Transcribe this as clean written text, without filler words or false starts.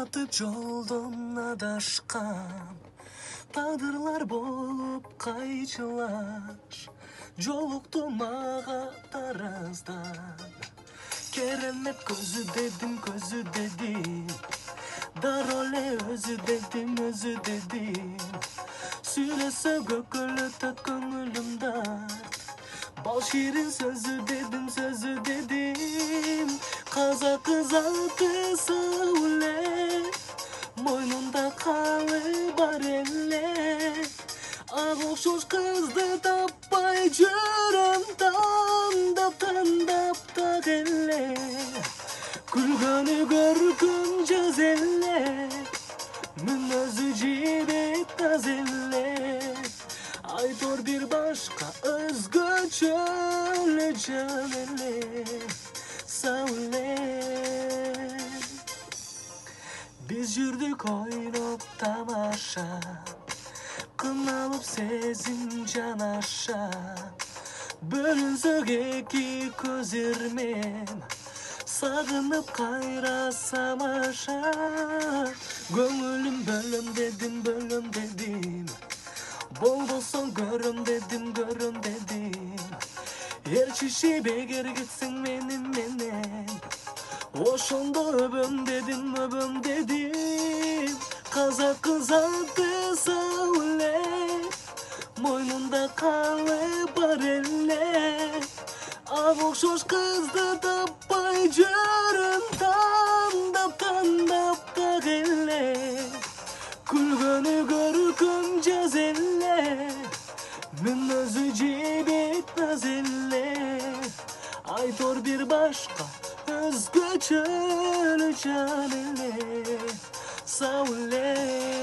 Батып жолдон адашкан тагдырлар болуп кайчылаш жолукту мага тараздан. Керемет көзү дедим дароо эле өзү дедим сүйлөсө көкөлөтөт көңүлүм дарт. Бал ширин сөзү дедим казак заты сау эле мойнунда калы бар эле. Ак окшош кызды таппай жүрөм тандап так эле. Күлгөнү көркүм жаз эле мүнөзү жибек таз эле. Айтор бир башка өзгөчө эле жан эле сау эле. Биз жүрдүк ойноп тамаша кыналып сезим жанаша бөлүнсөк эки көз ирмен сагынып кайрасам аша. Көңүлүм бөлөм dedim болбосоң көрөм dedim ээрчиши бегер кетсең менен ошондо өбөм dedim казак заты сау эле мойнунда калы бар эле. Ак окшош кызды таппай жүрөм тандап так эле. Күлгөнү көркүм жаз эле мүнөзү жибек таз эле. Айтор бир башка өзгөчө эле жан эле сау эле.